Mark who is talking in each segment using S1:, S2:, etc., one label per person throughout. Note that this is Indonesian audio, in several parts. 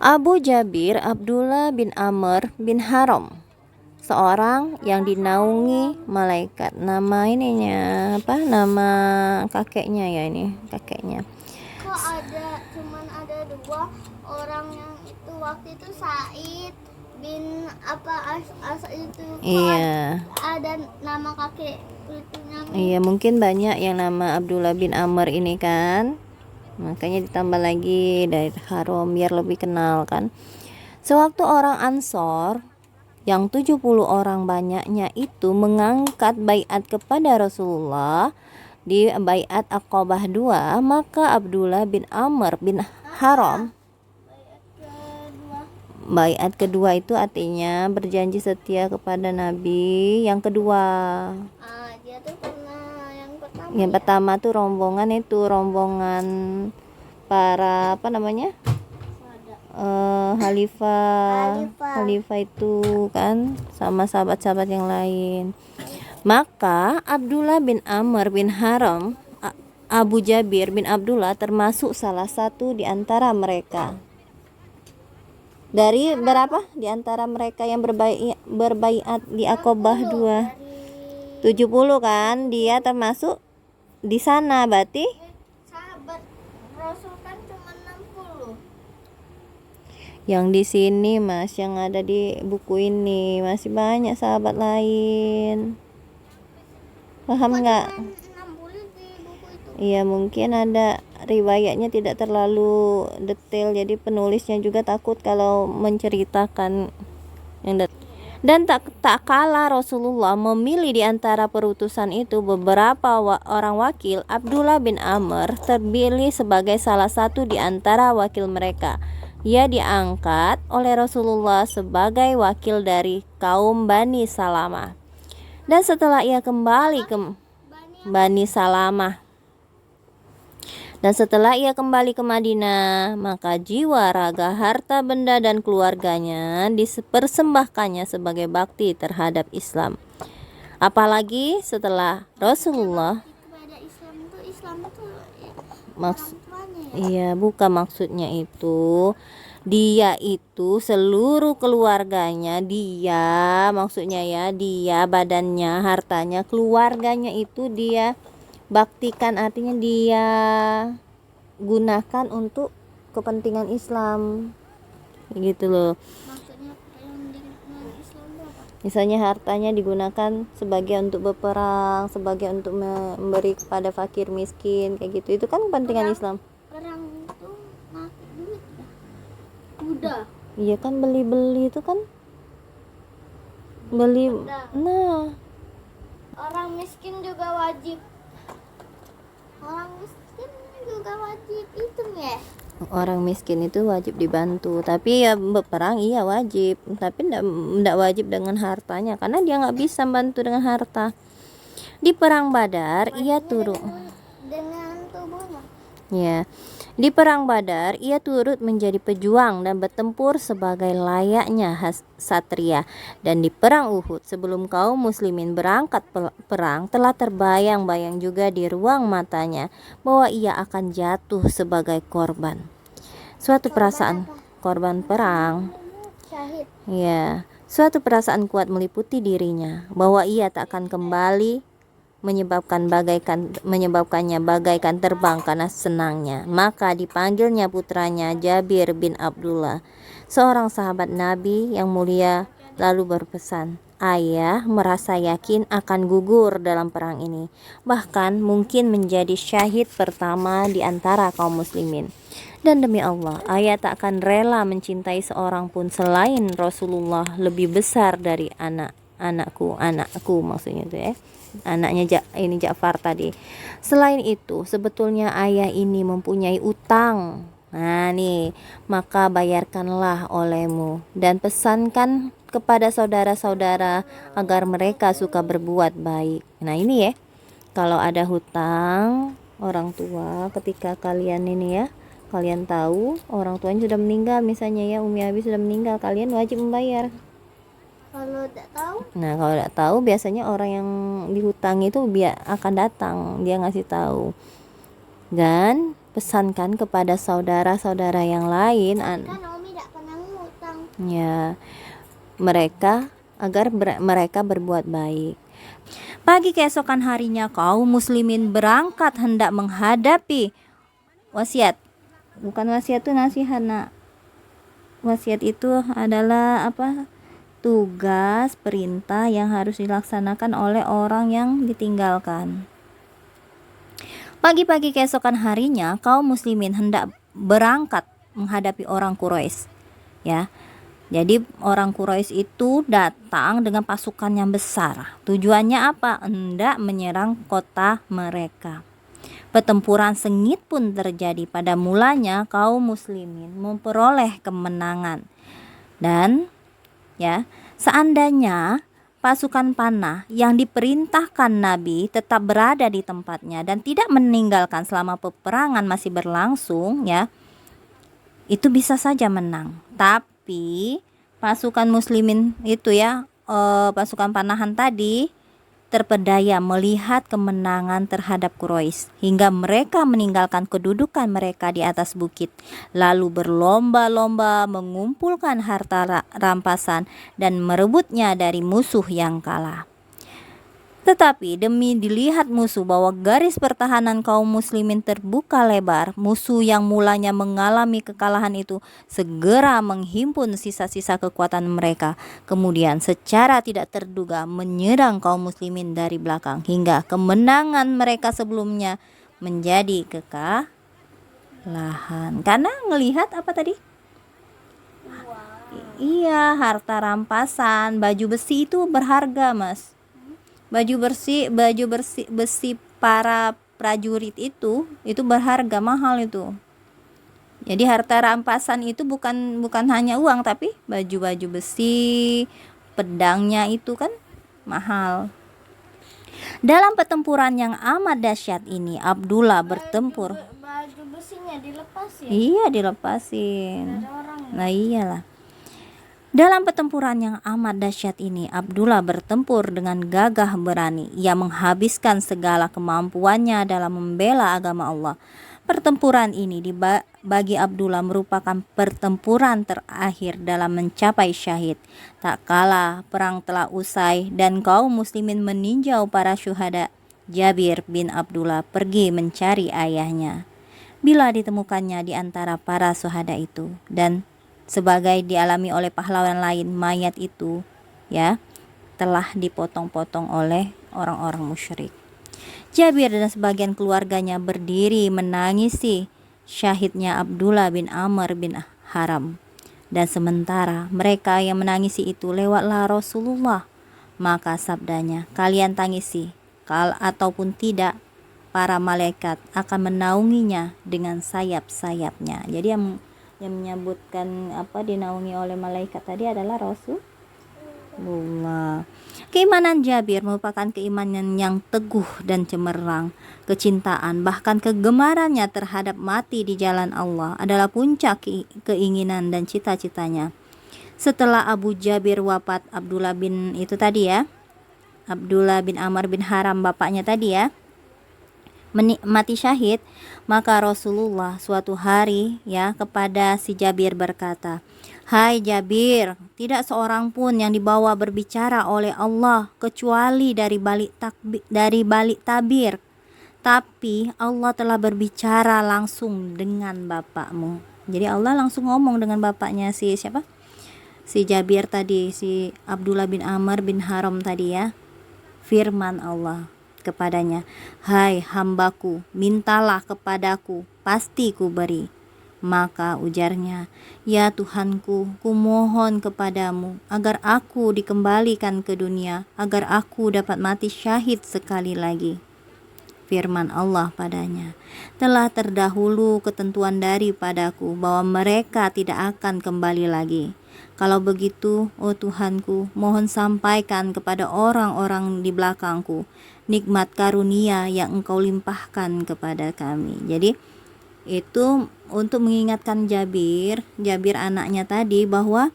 S1: Abu Jabir Abdullah bin Amr bin Haram, seorang yang dinaungi malaikat. Nama ininya apa? Nama kakeknya ya, ini kakeknya.
S2: Kok cuman ada dua orang yang itu waktu itu Said bin apa as itu.
S1: Iya.
S2: Ada nama kakek itu namanya.
S1: Iya, mungkin banyak yang nama Abdullah bin Amr ini kan. Makanya ditambah lagi dari Haram biar lebih kenal kan. Sewaktu orang Ansor yang 70 orang banyaknya itu mengangkat baiat kepada Rasulullah di baiat Aqabah 2, maka Abdullah bin Amr bin Haram, baiat kedua itu artinya berjanji setia kepada Nabi. Yang kedua,
S2: Dia tuh pernah
S1: yang pertama tuh rombongan para apa namanya, Khalifah itu kan, sama sahabat-sahabat yang lain. Maka Abdullah bin Amr bin Haram, Abu Jabir bin Abdullah termasuk salah satu di antara mereka. Dari berapa di antara mereka yang berbaiat di Aqabah 2? 70 kan, dia termasuk di sana. Berarti
S2: sahabat Rasul kan cuma 60.
S1: yang di sini Mas, yang ada di buku ini masih banyak sahabat lain. Paham nggak?
S2: 60 di buku itu.
S1: Iya, mungkin ada riwayatnya tidak terlalu detail, jadi penulisnya juga takut kalau menceritakan yang dan tak kalah Rasulullah memilih di antara perutusan itu beberapa orang wakil. Abdullah bin Amr terpilih sebagai salah satu di antara wakil mereka. Ia diangkat oleh Rasulullah sebagai wakil dari kaum Bani Salamah. Dan setelah ia kembali ke Bani Salamah, dan setelah ia kembali ke Madinah, maka jiwa, raga, harta benda dan keluarganya dipersembahkannya sebagai bakti terhadap Islam. Apalagi setelah Rasulullah bukan maksudnya itu. Dia itu seluruh keluarganya, maksudnya ya, dia badannya, hartanya, keluarganya itu dia baktikan, artinya dia gunakan untuk kepentingan Islam gitu loh.
S2: Maksudnya yang digunakan Islam berapa?
S1: Misalnya hartanya digunakan sebagai untuk berperang, sebagai untuk memberi kepada fakir miskin, kayak gitu. Itu kan kepentingan Islam.
S2: Perang itu pakai duit ya? Kuda.
S1: Iya kan, beli itu kan beli. Nah,
S2: orang miskin juga wajib. Itu ya.
S1: Orang miskin itu wajib dibantu, tapi ya berperang iya wajib, tapi tidak wajib dengan hartanya, karena dia nggak bisa bantu dengan harta. Di perang Badar ia turut
S2: dengan tubuhnya.
S1: Ya, di perang Badar ia turut menjadi pejuang dan bertempur sebagai layaknya satria. Dan di perang Uhud sebelum kaum muslimin berangkat perang, telah terbayang-bayang juga di ruang matanya bahwa ia akan jatuh sebagai korban. Suatu perasaan korban perang.
S2: Syahid.
S1: Ya, suatu perasaan kuat meliputi dirinya bahwa ia tak akan kembali, menyebabkannya bagaikan terbang karena senangnya. Maka dipanggilnya putranya Jabir bin Abdullah, seorang sahabat Nabi yang mulia, lalu berpesan, "Ayah merasa yakin akan gugur dalam perang ini, bahkan mungkin menjadi syahid pertama di antara kaum muslimin. Dan demi Allah, ayah tak akan rela mencintai seorang pun selain Rasulullah lebih besar dari anakku maksudnya itu ya, anaknya Ja'far tadi. Selain itu, sebetulnya ayah ini mempunyai utang. Nah nih, maka bayarkanlah olehmu dan pesankan kepada saudara-saudara agar mereka suka berbuat baik." Nah ini ya, kalau ada hutang orang tua, ketika kalian ini ya, kalian tahu orang tuanya sudah meninggal, misalnya ya Umi Abi sudah meninggal, kalian wajib membayar.
S2: Kalau tidak tahu?
S1: Nah, kalau tidak tahu biasanya orang yang dihutangi itu akan datang, dia ngasih tahu. Dan pesankan kepada saudara-saudara yang lain.
S2: Kan Umi tidak
S1: ya mereka mereka berbuat baik. Pagi keesokan harinya kaum muslimin berangkat hendak menghadapi wasiat. Bukan wasiat itu nasihat, nak. Wasiat itu adalah apa? Tugas, perintah yang harus dilaksanakan oleh orang yang ditinggalkan. Pagi-pagi keesokan harinya kaum muslimin hendak berangkat menghadapi orang Quraisy. Ya. Jadi orang Quraisy itu datang dengan pasukan yang besar. Tujuannya apa? Hendak menyerang kota mereka. Pertempuran sengit pun terjadi. Pada mulanya kaum muslimin memperoleh kemenangan. Dan ya, seandainya pasukan panah yang diperintahkan Nabi tetap berada di tempatnya dan tidak meninggalkan selama peperangan masih berlangsung, ya, itu bisa saja menang. Tapi pasukan muslimin itu ya, pasukan panahan tadi terpedaya melihat kemenangan terhadap Quraisy hingga mereka meninggalkan kedudukan mereka di atas bukit, lalu berlomba-lomba mengumpulkan harta rampasan dan merebutnya dari musuh yang kalah. Tetapi demi dilihat musuh bahwa garis pertahanan kaum muslimin terbuka lebar, musuh yang mulanya mengalami kekalahan itu segera menghimpun sisa-sisa kekuatan mereka. Kemudian secara tidak terduga menyerang kaum muslimin dari belakang hingga kemenangan mereka sebelumnya menjadi kekalahan. Karena ngelihat apa tadi? Iya, harta rampasan, baju besi itu berharga, Mas. Baju besi para prajurit itu berharga, mahal itu. Jadi harta rampasan itu bukan hanya uang, tapi baju besi, pedangnya itu kan mahal. Dalam pertempuran yang amat dahsyat ini, Abdullah bertempur.
S2: Baju besinya dilepas ya?
S1: Iya, dilepasin.
S2: Ada orang ya?
S1: Nah, iyalah. Dalam pertempuran yang amat dahsyat ini, Abdullah bertempur dengan gagah berani. Ia menghabiskan segala kemampuannya dalam membela agama Allah. Pertempuran ini bagi Abdullah merupakan pertempuran terakhir dalam mencapai syahid. Tak kala perang telah usai dan kaum muslimin meninjau para syuhada, Jabir bin Abdullah pergi mencari ayahnya. Bila ditemukannya di antara para syuhada itu, dan sebagai dialami oleh pahlawan lain, mayat itu ya telah dipotong-potong oleh orang-orang musyrik. Jabir dan sebagian keluarganya berdiri menangisi syahidnya Abdullah bin Amr bin Haram. Dan sementara mereka yang menangisi itu lewatlah Rasulullah, maka sabdanya, kalian tangisi, ataupun tidak, para malaikat akan menaunginya dengan sayap-sayapnya. Jadi yang menyebutkan dinaungi oleh malaikat tadi adalah Rasulullah. Keimanan Jabir merupakan keimanan yang teguh dan cemerlang. Kecintaan bahkan kegemarannya terhadap mati di jalan Allah adalah puncak keinginan dan cita-citanya. Setelah Abu Jabir wafat, Abdullah bin Amr bin Haram, bapaknya tadi ya, mati syahid, maka Rasulullah suatu hari ya kepada si Jabir berkata, "Hai Jabir, tidak seorang pun yang dibawa berbicara oleh Allah kecuali dari balik tabir. Tapi Allah telah berbicara langsung dengan bapakmu." Jadi Allah langsung ngomong dengan bapaknya si siapa? Si Jabir tadi, si Abdullah bin Amr bin Haram tadi ya. Firman Allah kepadanya, "Hai hambaku, mintalah kepadaku, pasti ku beri." Maka ujarnya, "Ya Tuhanku, ku mohon kepadamu agar aku dikembalikan ke dunia, agar aku dapat mati syahid sekali lagi." Firman Allah padanya, "Telah terdahulu ketentuan daripadaku bahwa mereka tidak akan kembali lagi. Kalau begitu, oh Tuhanku, mohon sampaikan kepada orang-orang di belakangku nikmat karunia yang Engkau limpahkan kepada kami." Jadi itu untuk mengingatkan Jabir anaknya tadi bahwa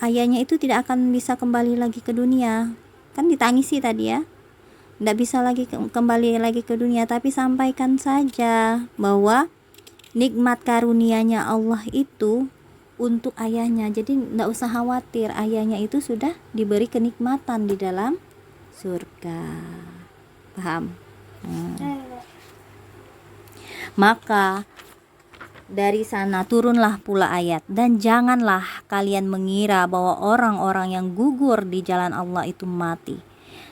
S1: ayahnya itu tidak akan bisa kembali lagi ke dunia. Kan ditangisi tadi ya, tidak bisa lagi kembali lagi ke dunia, tapi sampaikan saja bahwa nikmat karunia-Nya Allah itu untuk ayahnya. Jadi tidak usah khawatir, ayahnya itu sudah diberi kenikmatan di dalam surga. Paham? Maka dari sana turunlah pula ayat, dan janganlah kalian mengira bahwa orang-orang yang gugur di jalan Allah itu mati,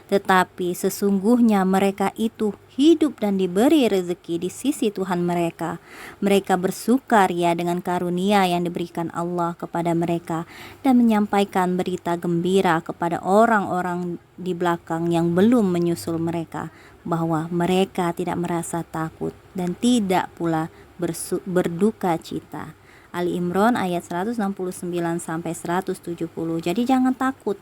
S1: tetapi sesungguhnya mereka itu hidup dan diberi rezeki di sisi Tuhan mereka. Mereka bersukaria dengan karunia yang diberikan Allah kepada mereka dan menyampaikan berita gembira kepada orang-orang di belakang yang belum menyusul mereka, bahwa mereka tidak merasa takut dan tidak pula berduka cita. Ali Imran ayat 169 sampai 170. Jadi jangan takut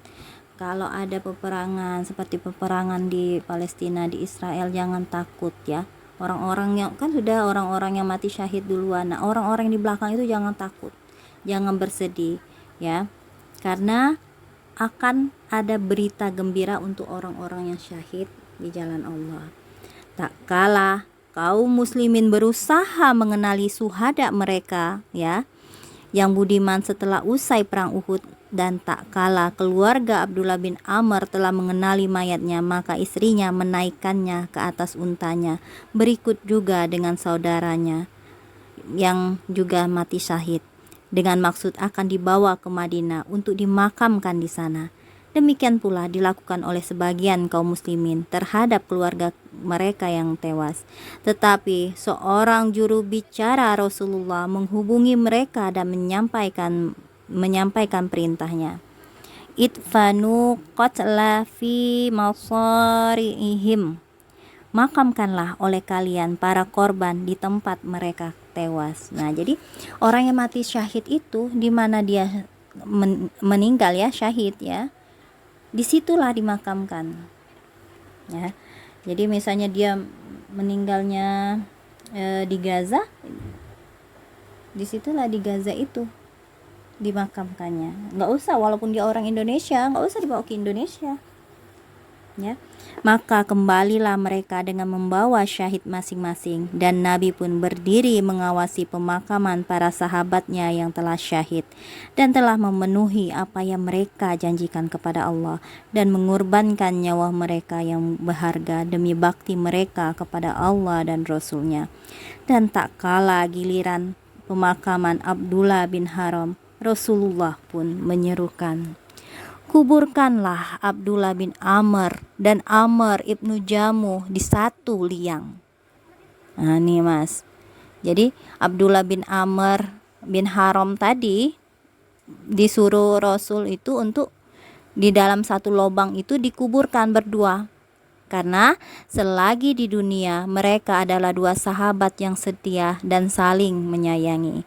S1: kalau ada peperangan seperti peperangan di Palestina, di Israel, jangan takut ya. Orang-orang yang kan sudah orang-orang yang mati syahid duluan. Nah, orang-orang di belakang itu jangan takut. Jangan bersedih ya. Karena akan ada berita gembira untuk orang-orang yang syahid di jalan Allah. Tak kalah kaum muslimin berusaha mengenali suhada mereka ya, yang budiman setelah usai perang Uhud, dan tak kala keluarga Abdullah bin Amr telah mengenali mayatnya, maka istrinya menaikkannya ke atas untanya, berikut juga dengan saudaranya yang juga mati syahid, dengan maksud akan dibawa ke Madinah untuk dimakamkan di sana. Demikian pula dilakukan oleh sebagian kaum muslimin terhadap keluarga mereka yang tewas. Tetapi seorang juru bicara Rasulullah menghubungi mereka dan menyampaikan perintahnya. Idfanu qatla fi masarihim. Makamkanlah oleh kalian para korban di tempat mereka tewas. Nah, jadi orang yang mati syahid itu di mana dia meninggal ya, syahid ya, disitulah dimakamkan ya. Jadi misalnya dia meninggalnya di Gaza, disitulah di Gaza itu dimakamkannya. Nggak usah, walaupun dia orang Indonesia, nggak usah dibawa ke Indonesia ya. Maka kembalilah mereka dengan membawa syahid masing-masing, dan Nabi pun berdiri mengawasi pemakaman para sahabatnya yang telah syahid dan telah memenuhi apa yang mereka janjikan kepada Allah, dan mengorbankan nyawa mereka yang berharga demi bakti mereka kepada Allah dan Rasulnya. Dan tak kala giliran pemakaman Abdullah bin Haram, Rasulullah pun menyerukan, kuburkanlah Abdullah bin Amr dan Amr ibnu Jamuh di satu liang. Nah nih mas, jadi Abdullah bin Amr bin Haram tadi disuruh Rasul itu untuk di dalam satu lubang itu dikuburkan berdua, karena selagi di dunia mereka adalah dua sahabat yang setia dan saling menyayangi.